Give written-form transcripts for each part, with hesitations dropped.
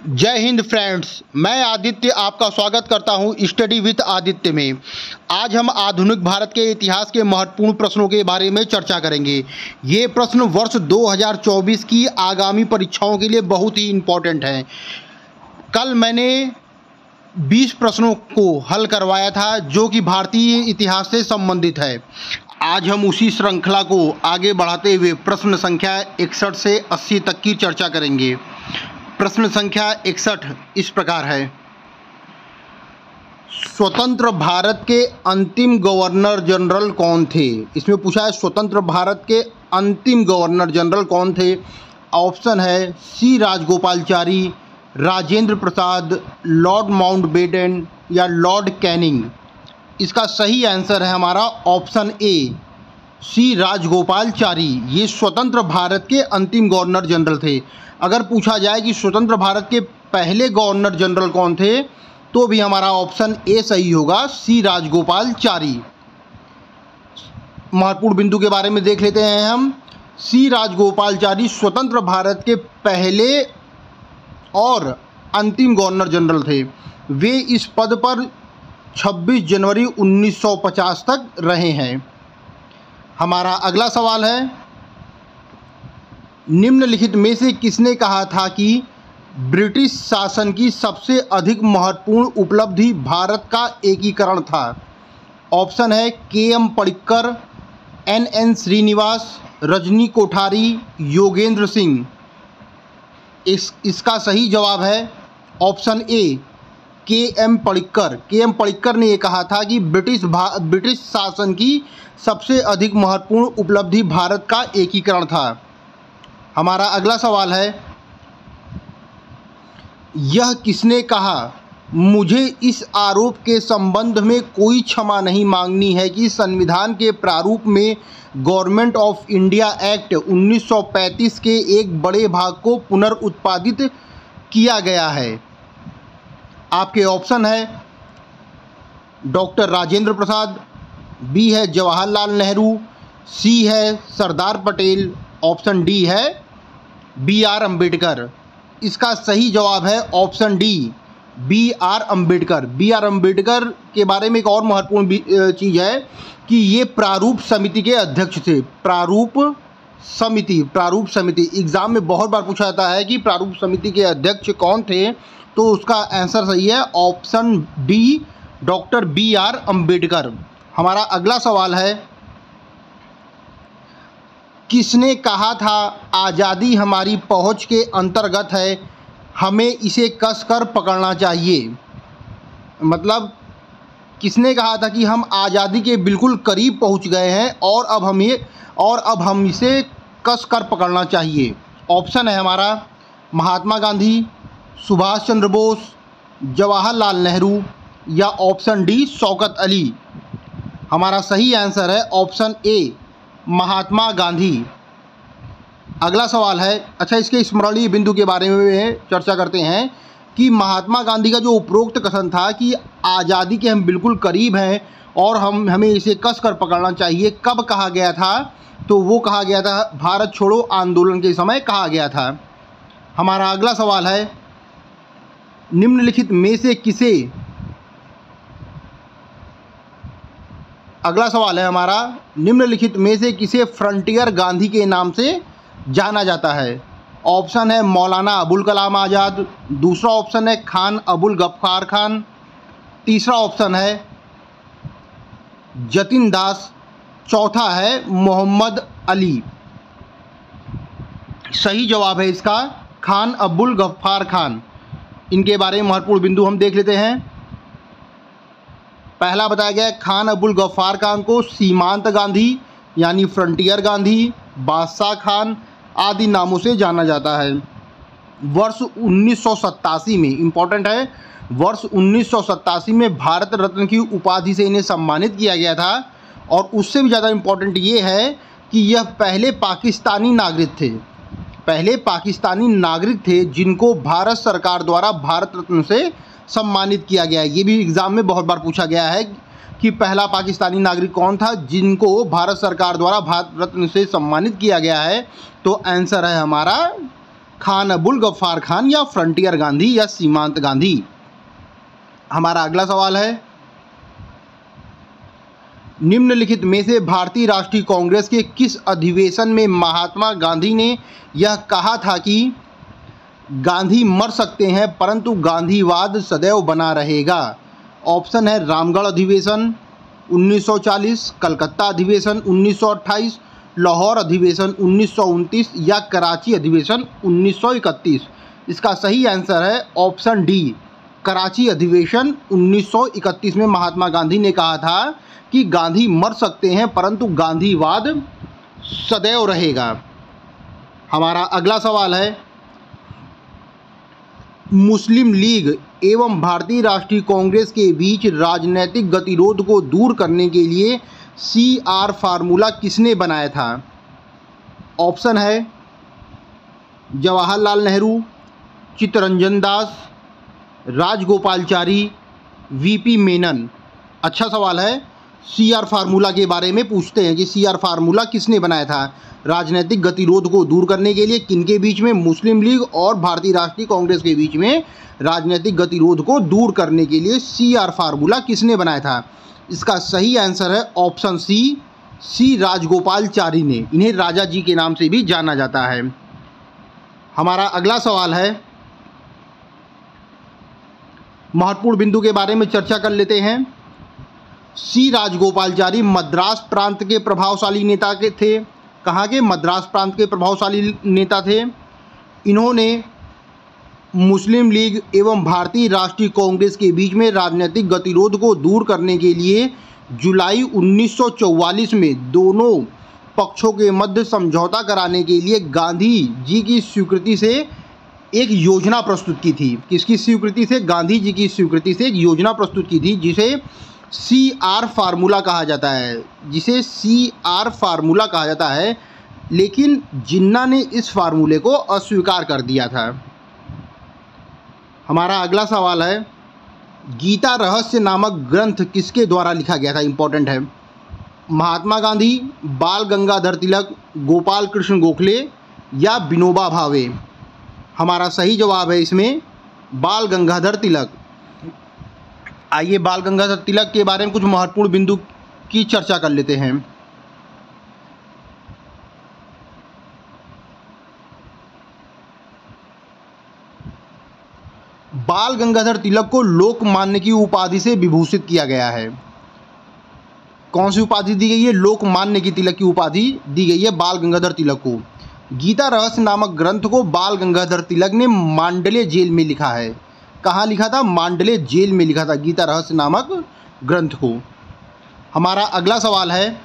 जय हिंद फ्रेंड्स, मैं आदित्य आपका स्वागत करता हूं स्टडी विथ आदित्य में। आज हम आधुनिक भारत के इतिहास के महत्वपूर्ण प्रश्नों के बारे में चर्चा करेंगे। ये प्रश्न वर्ष 2024 की आगामी परीक्षाओं के लिए बहुत ही इम्पोर्टेंट हैं। कल मैंने 20 प्रश्नों को हल करवाया था जो कि भारतीय इतिहास से संबंधित है। आज हम उसी श्रृंखला को आगे बढ़ाते हुए प्रश्न संख्या 61 से 80 तक की चर्चा करेंगे। प्रश्न संख्या 61 इस प्रकार है। स्वतंत्र भारत के अंतिम गवर्नर जनरल कौन थे? इसमें पूछा है स्वतंत्र भारत के अंतिम गवर्नर जनरल कौन थे। ऑप्शन है सी राजगोपालचारी, राजेंद्र प्रसाद, लॉर्ड माउंटबेटन या लॉर्ड कैनिंग। इसका सही आंसर है हमारा ऑप्शन ए सी राजगोपालचारी। ये स्वतंत्र भारत के अंतिम गवर्नर जनरल थे। अगर पूछा जाए कि स्वतंत्र भारत के पहले गवर्नर जनरल कौन थे तो भी हमारा ऑप्शन ए सही होगा, सी राजगोपालचारी। महत्वपूर्ण बिंदु के बारे में देख लेते हैं हम। सी राजगोपालचारी स्वतंत्र भारत के पहले और अंतिम गवर्नर जनरल थे। वे इस पद पर 26 जनवरी 1950 तक रहे हैं। हमारा अगला सवाल है, निम्नलिखित में से किसने कहा था कि ब्रिटिश शासन की सबसे अधिक महत्वपूर्ण उपलब्धि भारत का एकीकरण था? ऑप्शन है के.एम. पडिक्कर, एन.एन. श्रीनिवास, रजनी कोठारी, योगेंद्र सिंह। इसका सही जवाब है option A KM. Padikkar. KM. Padikkar ने ये कहा था कि ब्रिटिश शासन की सबसे अधिक महत्वपूर्ण उपलब्धि भारत का एकीकरण था। हमारा अगला सवाल है, यह किसने कहा मुझे इस आरोप के संबंध में कोई क्षमा नहीं मांगनी है कि संविधान के प्रारूप में गवर्नमेंट ऑफ इंडिया एक्ट 1935 के एक बड़े भाग को पुनर्उत्पादित किया गया है? आपके ऑप्शन है डॉक्टर राजेंद्र प्रसाद, बी है जवाहरलाल नेहरू, सी है सरदार पटेल, ऑप्शन डी है बी.आर. अम्बेडकर। इसका सही जवाब है option D B R. Ambedkar. B R. Ambedkar के बारे में एक और महत्वपूर्ण चीज़ है कि ये प्रारूप समिति के अध्यक्ष थे। प्रारूप समिति एग्जाम में बहुत बार पूछा जाता है कि प्रारूप समिति के अध्यक्ष कौन थे, तो उसका आंसर सही है option D doctor B R. Ambedkar. हमारा अगला सवाल है, किसने कहा था आज़ादी हमारी पहुंच के अंतर्गत है, हमें इसे कसकर पकड़ना चाहिए? मतलब किसने कहा था कि हम आज़ादी के बिल्कुल करीब पहुंच गए हैं और अब हम इसे कसकर पकड़ना चाहिए? ऑप्शन है हमारा महात्मा गांधी, सुभाष चंद्र बोस, जवाहरलाल नेहरू या ऑप्शन डी शौकत अली। हमारा सही आंसर है ऑप्शन ए महात्मा गांधी। अगला सवाल है, अच्छा इसके स्मरणीय बिंदु के बारे में चर्चा करते हैं कि महात्मा गांधी का जो उपरोक्त कथन था कि आज़ादी के हम बिल्कुल करीब हैं और हमें इसे कसकर पकड़ना चाहिए, कब कहा गया था? तो वो कहा गया था भारत छोड़ो आंदोलन के समय कहा गया था। हमारा अगला सवाल है, निम्नलिखित में से किसे अगला सवाल है हमारा, निम्नलिखित में से किसे फ्रंटियर गांधी के नाम से जाना जाता है? ऑप्शन है मौलाना अबुल कलाम आज़ाद, दूसरा ऑप्शन है खान अबुल गफ्फार खान, तीसरा ऑप्शन है जतिन दास, चौथा है मोहम्मद अली। सही जवाब है इसका खान अबुल गफ्फार खान। इनके बारे में महत्वपूर्ण बिंदु हम देख लेते हैं। पहला बताया गया खान अबुल गफ्फार खान को सीमांत गांधी यानी फ्रंटियर गांधी, बादशाह खान आदि नामों से जाना जाता है। वर्ष 1987 में, इम्पॉर्टेंट है, वर्ष 1987 में भारत रत्न की उपाधि से इन्हें सम्मानित किया गया था। और उससे भी ज़्यादा इम्पॉर्टेंट ये है कि यह पहले पाकिस्तानी नागरिक थे जिनको भारत सरकार द्वारा भारत रत्न से सम्मानित किया गया है। ये भी एग्ज़ाम में बहुत बार पूछा गया है कि पहला पाकिस्तानी नागरिक कौन था जिनको भारत सरकार द्वारा भारत रत्न से सम्मानित किया गया है। तो आंसर है हमारा खान अबुल गफ्फार खान या फ्रंटियर गांधी या सीमांत गांधी। हमारा अगला सवाल है, निम्नलिखित में से भारतीय राष्ट्रीय कांग्रेस के किस अधिवेशन में महात्मा गांधी ने यह कहा था कि गांधी मर सकते हैं परंतु गांधीवाद सदैव बना रहेगा? ऑप्शन है रामगढ़ अधिवेशन 1940, कलकत्ता अधिवेशन 1928, लाहौर अधिवेशन 1929 या कराची अधिवेशन 1931। इसका सही आंसर है ऑप्शन डी, कराची अधिवेशन 1931 में महात्मा गांधी ने कहा था कि गांधी मर सकते हैं परंतु गांधीवाद सदैव रहेगा। हमारा अगला सवाल है, मुस्लिम लीग एवं भारतीय राष्ट्रीय कांग्रेस के बीच राजनीतिक गतिरोध को दूर करने के लिए CR फार्मूला किसने बनाया था? ऑप्शन है जवाहरलाल नेहरू, चित्तरंजन दास, राजगोपालचारी, VP मेनन। अच्छा सवाल है, CR फार्मूला के बारे में पूछते हैं कि CR फार्मूला किसने बनाया था राजनीतिक गतिरोध को दूर करने के लिए? किनके बीच में? मुस्लिम लीग और भारतीय राष्ट्रीय कांग्रेस के बीच में राजनीतिक गतिरोध को दूर करने के लिए CR फार्मूला किसने बनाया था? इसका सही आंसर है ऑप्शन सी राजगोपालचारी ने। इन्हें राजा जी के नाम से भी जाना जाता है। हमारा अगला सवाल है, महत्वपूर्ण बिंदु के बारे में चर्चा कर लेते हैं। सी राजगोपालचारी मद्रास प्रांत के प्रभावशाली नेता के थे। कहाँ के? मद्रास प्रांत के प्रभावशाली नेता थे। इन्होंने मुस्लिम लीग एवं भारतीय राष्ट्रीय कांग्रेस के बीच में राजनीतिक गतिरोध को दूर करने के लिए जुलाई 1944 में दोनों पक्षों के मध्य समझौता कराने के लिए गांधी जी की स्वीकृति से एक योजना प्रस्तुत की थी। किसकी स्वीकृति से? गांधी जी की स्वीकृति से एक योजना प्रस्तुत की थी जिसे CR फार्मूला कहा जाता है, जिसे CR फार्मूला कहा जाता है। लेकिन जिन्ना ने इस फार्मूले को अस्वीकार कर दिया था। हमारा अगला सवाल है, गीता रहस्य नामक ग्रंथ किसके द्वारा लिखा गया था? इंपॉर्टेंट है। महात्मा गांधी, बाल गंगाधर तिलक, गोपाल कृष्ण गोखले या विनोबा भावे? हमारा सही जवाब है इसमें बाल गंगाधर तिलक। आइए बाल गंगाधर तिलक के बारे में कुछ महत्वपूर्ण बिंदु की चर्चा कर लेते हैं। बाल गंगाधर तिलक को लोकमान्य की उपाधि से विभूषित किया गया है। कौन सी उपाधि दी गई है? लोकमान्य की तिलक की उपाधि दी गई है बाल गंगाधर तिलक को। गीता रहस्य नामक ग्रंथ को बाल गंगाधर तिलक ने मांडले जेल में लिखा है। कहाँ लिखा था? मांडले जेल में लिखा था गीता रहस्य नामक ग्रंथ को। हमारा अगला सवाल है,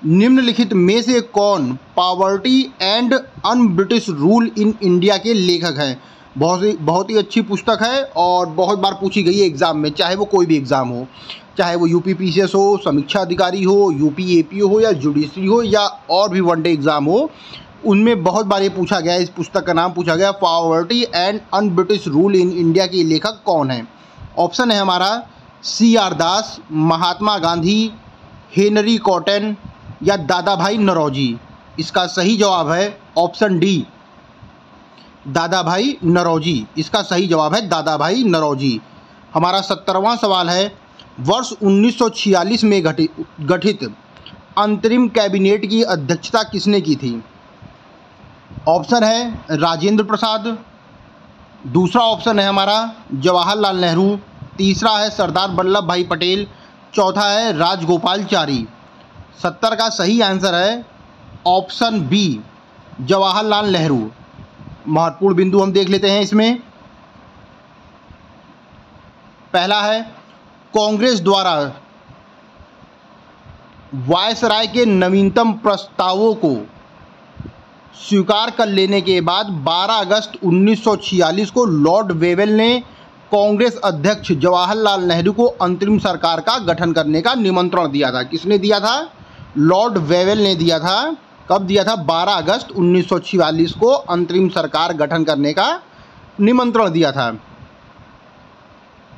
निम्नलिखित में से कौन poverty and un British rule in India के लेखक हैं? बहुत ही अच्छी पुस्तक है और बहुत बार पूछी गई है एग्ज़ाम में, चाहे वो कोई भी एग्ज़ाम हो, चाहे वो UPPCS हो, समीक्षा अधिकारी हो, UPAPO हो या जुडिशरी हो या और भी वनडे एग्ज़ाम हो, उनमें बहुत बार ये पूछा गया है। इस पुस्तक का नाम पूछा गया, poverty and un British rule in India के लेखक कौन है? ऑप्शन है हमारा CR दास, महात्मा गांधी, हेनरी कॉटन या दादा भाई नौरोजी। इसका सही जवाब है ऑप्शन डी, दादा भाई नौरोजी। इसका सही जवाब है दादा भाई नौरोजी। हमारा 17वां सवाल है, वर्ष 1946 में गठित अंतरिम कैबिनेट की अध्यक्षता किसने की थी? ऑप्शन है राजेंद्र प्रसाद, दूसरा ऑप्शन है हमारा जवाहरलाल नेहरू, तीसरा है सरदार वल्लभ भाई पटेल, चौथा है राजगोपालचारी। 70 का सही आंसर है ऑप्शन बी, जवाहरलाल नेहरू। महत्वपूर्ण बिंदु हम देख लेते हैं इसमें। पहला है, कांग्रेस द्वारा वायसराय के नवीनतम प्रस्तावों को स्वीकार कर लेने के बाद 12 अगस्त 1946 को लॉर्ड वेवेल ने कांग्रेस अध्यक्ष जवाहरलाल नेहरू को अंतरिम सरकार का गठन करने का निमंत्रण दिया था। किसने दिया था? लॉर्ड वेवेल ने दिया था। कब दिया था? 12 अगस्त 1946 को अंतरिम सरकार गठन करने का निमंत्रण दिया था।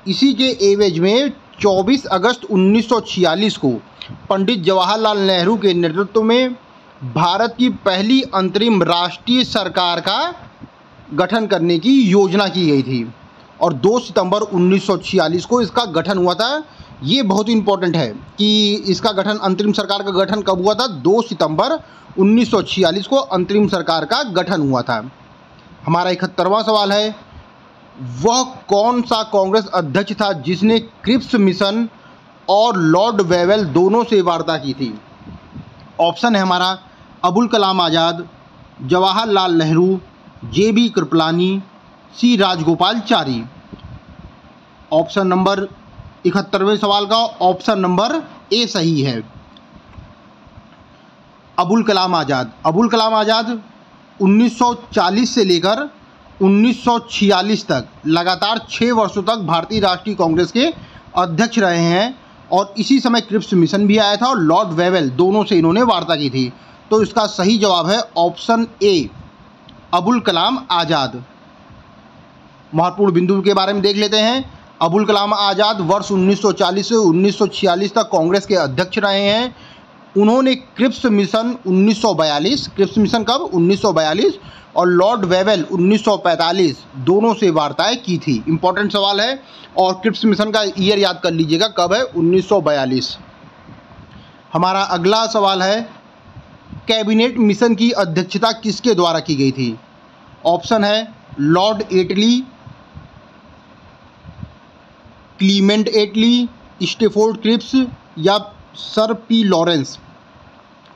इसी के एवज में 24 अगस्त 1946 को पंडित जवाहरलाल नेहरू के नेतृत्व में भारत की पहली अंतरिम राष्ट्रीय सरकार का गठन करने की योजना की गई थी और 2 सितंबर 1946 को इसका गठन हुआ था। ये बहुत ही इम्पोर्टेंट है कि इसका गठन, अंतरिम सरकार का गठन कब हुआ था? 2 सितंबर 1946 को अंतरिम सरकार का गठन हुआ था। हमारा 71वां सवाल है, वह कौन सा कांग्रेस अध्यक्ष था जिसने क्रिप्स मिशन और लॉर्ड वेवेल दोनों से वार्ता की थी? ऑप्शन है हमारा Abul Kalam Azad, Jawaharlal Nehru, JB Kripalani, C Rajagopalachari. Option number 71वें सवाल का ऑप्शन नंबर ए सही है, अबुल कलाम आज़ाद। अबुल कलाम आज़ाद 1940 से लेकर 1946 तक लगातार 6 वर्षों तक भारतीय राष्ट्रीय कांग्रेस के अध्यक्ष रहे हैं और इसी समय क्रिप्स मिशन भी आया था और लॉर्ड वेवेल दोनों से इन्होंने वार्ता की थी। तो इसका सही जवाब है ऑप्शन ए, अबुल कलाम आज़ाद। महत्वपूर्ण बिंदु के बारे में देख लेते हैं। अबुल कलाम आज़ाद वर्ष 1940 से 1946 तक कांग्रेस के अध्यक्ष रहे हैं। उन्होंने क्रिप्स मिशन 1942, क्रिप्स मिशन कब? 1942, और लॉर्ड वेवेल 1945 दोनों से वार्ताएं की थी। इंपॉर्टेंट सवाल है और क्रिप्स मिशन का ईयर याद कर लीजिएगा, कब है? 1942। हमारा अगला सवाल है, कैबिनेट मिशन की अध्यक्षता किसके द्वारा की गई थी? ऑप्शन है लॉर्ड एटली, क्लीमेंट एटली, स्टेफोर्ड क्रिप्स या sir P Lawrence.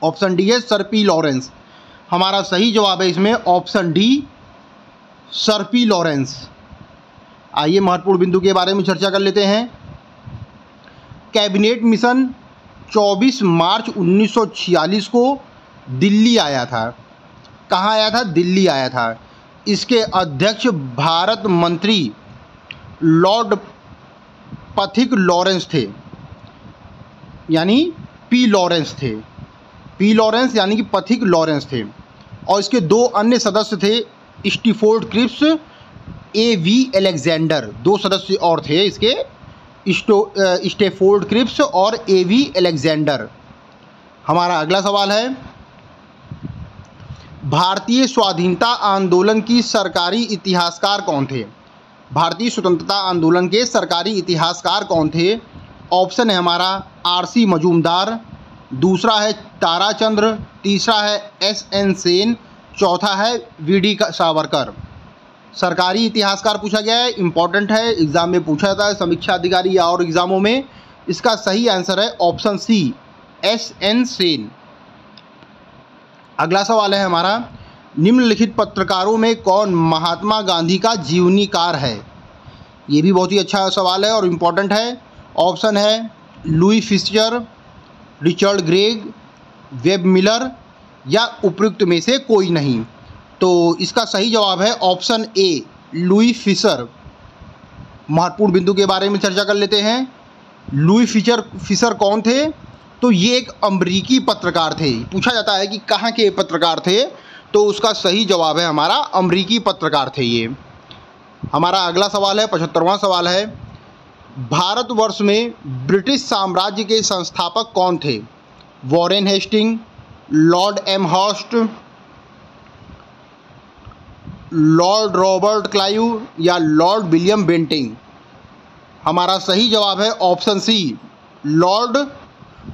Option D है सर पी लॉरेंस। हमारा सही जवाब है इसमें option D, sir P Lawrence. आइए महत्वपूर्ण बिंदु के बारे में चर्चा कर लेते हैं। कैबिनेट मिशन 24 मार्च 1946 को दिल्ली आया था। कहाँ आया था? दिल्ली आया था। इसके अध्यक्ष भारत मंत्री लॉर्ड पथिक लॉरेंस थे, यानी पी लॉरेंस थे। पी लॉरेंस यानी कि पथिक लॉरेंस थे और इसके 2 अन्य सदस्य थे, स्टीफोर्ड क्रिप्स, AV अलेक्जेंडर। 2 सदस्य और थे इसके, स्टेफोर्ड क्रिप्स और AV अलेक्जेंडर। हमारा अगला सवाल है, भारतीय स्वाधीनता आंदोलन की सरकारी इतिहासकार कौन थे? भारतीय स्वतंत्रता आंदोलन के सरकारी इतिहासकार कौन थे? ऑप्शन है हमारा RC मजूमदार, दूसरा है ताराचंद्र, तीसरा है SN सेन, चौथा है VD सावरकर। सरकारी इतिहासकार पूछा गया है, इंपॉर्टेंट है, एग्जाम में पूछा जाता है, समीक्षा अधिकारी या और एग्जामों में। इसका सही आंसर है ऑप्शन C, SN सेन। अगला सवाल है हमारा, निम्नलिखित पत्रकारों में कौन महात्मा गांधी का जीवनीकार है? ये भी बहुत ही अच्छा सवाल है और इम्पॉर्टेंट है। ऑप्शन है Louis Fischer, Richard Greg, web Miller या उपयुक्त में से कोई नहीं। तो इसका सही जवाब है ऑप्शन ए, लुई फिशर। महत्वपूर्ण बिंदु के बारे में चर्चा कर लेते हैं। लुई फिशर कौन थे? तो ये एक अमरीकी पत्रकार थे। पूछा जाता है कि कहाँ के पत्रकार थे, तो उसका सही जवाब है हमारा अमरीकी पत्रकार थे ये। हमारा अगला सवाल है, 75वां सवाल है, भारतवर्ष में ब्रिटिश साम्राज्य के संस्थापक कौन थे? Warren Hastings, Lord Amherst, Lord Robert Clive या लॉर्ड विलियम बेंटिंग। हमारा सही जवाब है option C, Lord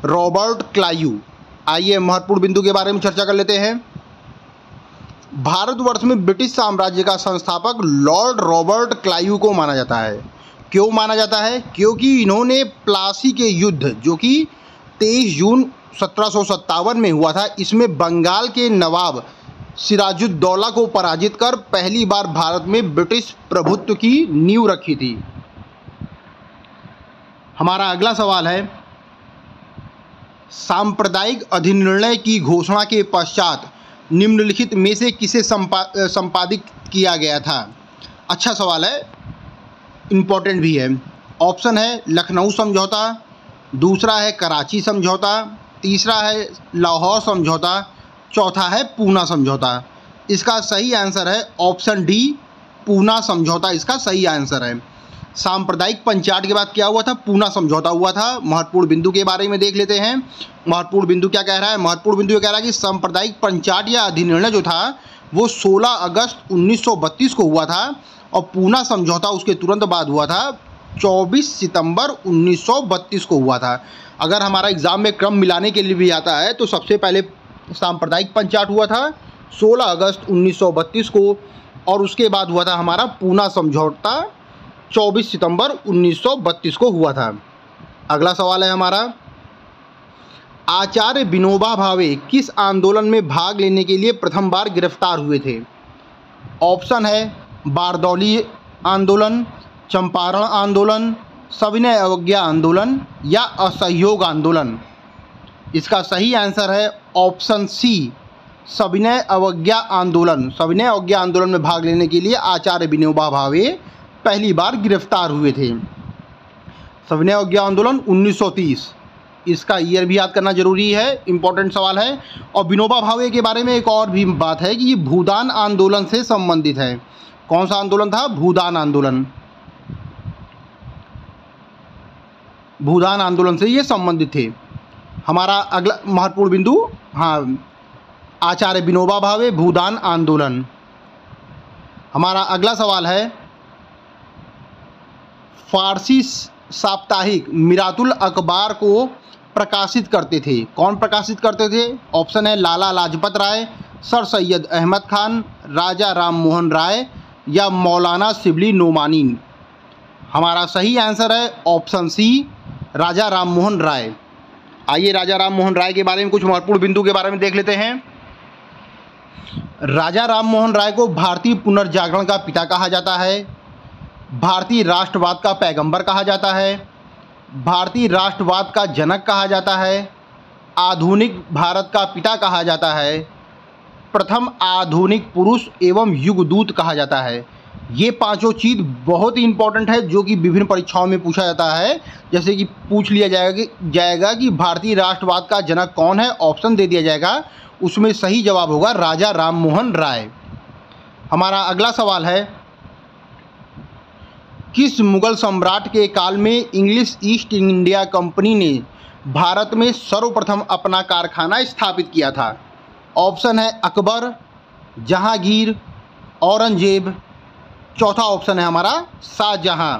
Robert Clive. आइए महत्वपूर्ण बिंदु के बारे में चर्चा कर लेते हैं। भारतवर्ष में ब्रिटिश साम्राज्य का संस्थापक लॉर्ड रॉबर्ट क्लाइव को माना जाता है। क्यों माना जाता है? क्योंकि इन्होंने प्लासी के युद्ध, जो कि 23 जून 1757 में हुआ था, इसमें बंगाल के नवाब सिराजुद्दौला को पराजित कर पहली बार भारत में ब्रिटिश प्रभुत्व की नींव रखी थी। हमारा अगला सवाल है, सांप्रदायिक अधिनिर्णय की घोषणा के पश्चात निम्नलिखित में से किसे संपादित किया गया था? अच्छा सवाल है, इम्पोर्टेंट भी है। ऑप्शन है लखनऊ समझौता, दूसरा है कराची समझौता, तीसरा है लाहौर समझौता, चौथा है पूना समझौता। इसका सही आंसर है ऑप्शन डी, पूना समझौता इसका सही आंसर है। सांप्रदायिक पंचाट के बाद क्या हुआ था? पूना समझौता हुआ था। महत्वपूर्ण बिंदु के बारे में देख लेते हैं। महत्वपूर्ण बिंदु क्या कह रहा है? महत्वपूर्ण बिंदु ये कह रहा है कि सांप्रदायिक पंचाट या अधिनिर्णय जो था वो 16 अगस्त 1932 को हुआ था और पूना समझौता उसके तुरंत बाद हुआ था, 24 सितंबर 1932 को हुआ था। अगर हमारा एग्ज़ाम में क्रम मिलाने के लिए भी आता है तो सबसे पहले सांप्रदायिक पंचाट हुआ था 16 अगस्त 1932 को, और उसके बाद हुआ था हमारा पूना समझौता 24 सितंबर 1932 को हुआ था। अगला सवाल है हमारा, आचार्य विनोबा भावे किस आंदोलन में भाग लेने के लिए प्रथम बार गिरफ्तार हुए थे? ऑप्शन है बारदौली आंदोलन, चंपारण आंदोलन, सविनय अवज्ञा आंदोलन या असहयोग आंदोलन। इसका सही आंसर है ऑप्शन सी, सविनय अवज्ञा आंदोलन। सविनय अवज्ञा आंदोलन में भाग लेने के लिए आचार्य विनोबा भावे पहली बार गिरफ्तार हुए थे। सविनय अवज्ञा आंदोलन 1930, इसका ईयर भी याद करना जरूरी है, इंपॉर्टेंट सवाल है। और विनोबा भावे के बारे में एक और भी बात है कि ये भूदान आंदोलन से संबंधित है। कौन सा आंदोलन था? भूदान आंदोलन। भूदान आंदोलन से ये संबंधित थे। हमारा अगला महत्वपूर्ण बिंदु, हाँ, आचार्य विनोबा भावे, भूदान आंदोलन। हमारा अगला सवाल है, फारसी साप्ताहिक मिरातुल अखबार को प्रकाशित करते थे। कौन प्रकाशित करते थे? ऑप्शन है लाला लाजपत राय, सर सैयद अहमद खान, राजा राम मोहन राय या मौलाना शिबली नोमानी। हमारा सही आंसर है ऑप्शन सी, राजा राम मोहन राय। आइए राजा राम मोहन राय के बारे में कुछ महत्वपूर्ण बिंदु के बारे में देख लेते हैं। राजा राम मोहन राय को भारतीय पुनर्जागरण का पिता कहा जाता है, भारतीय राष्ट्रवाद का पैगंबर कहा जाता है, भारतीय राष्ट्रवाद का जनक कहा जाता है, आधुनिक भारत का पिता कहा जाता है, प्रथम आधुनिक पुरुष एवं युगदूत कहा जाता है। ये पांचों चीज़ बहुत ही इंपॉर्टेंट है जो कि विभिन्न परीक्षाओं में पूछा जाता है। जैसे कि पूछ लिया जाएगा कि भारतीय राष्ट्रवाद का जनक कौन है, ऑप्शन दे दिया जाएगा, उसमें सही जवाब होगा राजा राम मोहन राय। हमारा अगला सवाल है, किस मुगल सम्राट के काल में इंग्लिश ईस्ट इंडिया कंपनी ने भारत में सर्वप्रथम अपना कारखाना स्थापित किया था? ऑप्शन है अकबर, जहांगीर, औरंगजेब, चौथा ऑप्शन है हमारा शाहजहां।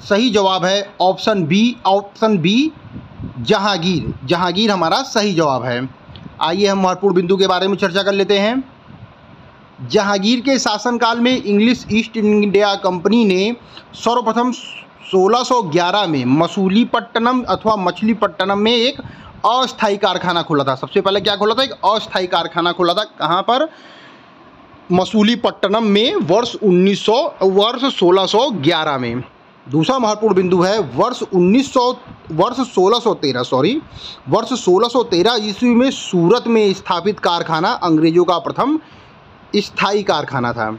सही जवाब है ऑप्शन बी जहांगीर। जहांगीर हमारा सही जवाब है। आइए हम महत्वपूर्ण बिंदु के बारे में चर्चा कर लेते हैं। जहांगीर के शासनकाल में इंग्लिश ईस्ट इंडिया कंपनी ने सर्वप्रथम 1611 में मसूलीपट्टनम अथवा मछलीपट्टनम में एक अस्थायी कारखाना खोला था। सबसे पहले क्या खोला था? एक अस्थायी कारखाना खोला था। कहाँ पर? मसूलीपट्टनम में वर्ष 1611 में। दूसरा महत्वपूर्ण बिंदु है वर्ष 1613 ईस्वी में सूरत में स्थापित कारखाना अंग्रेजों का प्रथम स्थायी कारखाना था।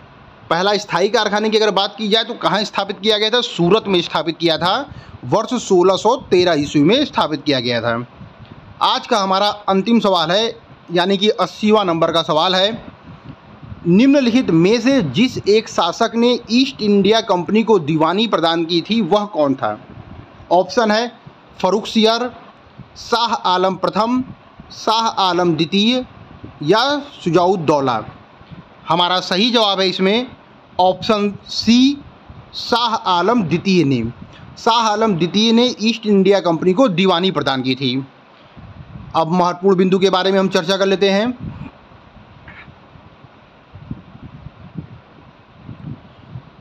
पहला स्थायी कारखाने की अगर बात की जाए तो कहाँ स्थापित किया गया था? सूरत में स्थापित किया था, वर्ष 1613 ईस्वी में स्थापित किया गया था। आज का हमारा अंतिम सवाल है, यानी कि 80वां नंबर का सवाल है, निम्नलिखित में से जिस एक शासक ने ईस्ट इंडिया कंपनी को दीवानी प्रदान की थी वह कौन था? ऑप्शन है फर्रुखसियर, शाह आलम प्रथम, शाह आलम द्वितीय या शुजाउद्दौला। हमारा सही जवाब है इसमें ऑप्शन सी, शाह आलम द्वितीय ने। शाह आलम द्वितीय ने ईस्ट इंडिया कंपनी को दीवानी प्रदान की थी। अब महत्वपूर्ण बिंदु के बारे में हम चर्चा कर लेते हैं।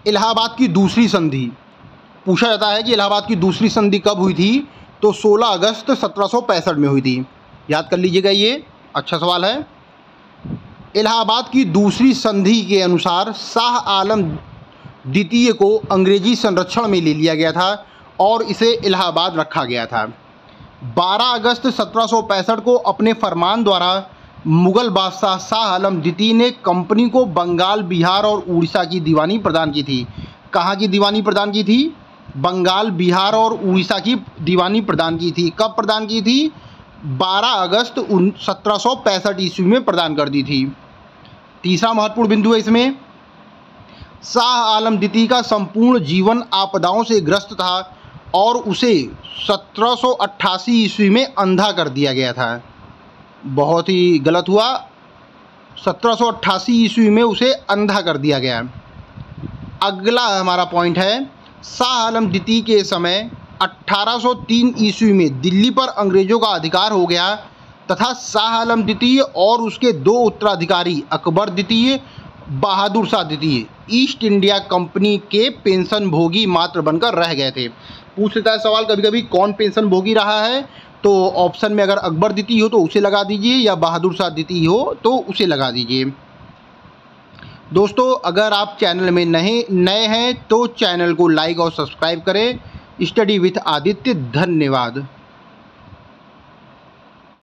इलाहाबाद की दूसरी संधि पूछा जाता है कि इलाहाबाद की दूसरी संधि कब हुई थी? तो 16 अगस्त 1765 में हुई थी। याद कर लीजिएगा, ये अच्छा सवाल है। इलाहाबाद की दूसरी संधि के अनुसार शाह आलम द्वितीय को अंग्रेजी संरक्षण में ले लिया गया था और इसे इलाहाबाद रखा गया था। 12 अगस्त 1765 को अपने फरमान द्वारा मुगल बादशाह शाह आलम द्वितीय ने कंपनी को बंगाल, बिहार और उड़ीसा की दीवानी प्रदान की थी। कहाँ की दीवानी प्रदान की थी? बंगाल, बिहार और उड़ीसा की दीवानी प्रदान की थी। कब प्रदान की थी? 12 अगस्त 1765 ईस्वी में प्रदान कर दी थी। तीसरा महत्वपूर्ण बिंदु है इसमें, शाह आलम द्वितीय का संपूर्ण जीवन आपदाओं से ग्रस्त था और उसे 1788 ईस्वी में अंधा कर दिया गया था। बहुत ही गलत हुआ, 1788 ईस्वी में उसे अंधा कर दिया गया। अगला हमारा पॉइंट है, शाह आलम द्वितीय के समय 1803 ईस्वी में दिल्ली पर अंग्रेज़ों का अधिकार हो गया तथा शाह आलम द्वितीय और उसके दो उत्तराधिकारी अकबर द्वितीय, बहादुर शाह द्वितीय ईस्ट इंडिया कंपनी के पेंशन भोगी मात्र बनकर रह गए थे। पूछ लेता है सवाल कभी कभी कौन पेंशन भोगी रहा है, तो ऑप्शन में अगर अकबर द्वितीय हो तो उसे लगा दीजिए या बहादुर शाह द्वितीय हो तो उसे लगा दीजिए। दोस्तों, अगर आप चैनल में नए हैं तो चैनल को लाइक और सब्सक्राइब करें। स्टडी विथ आदित्य, धन्यवाद।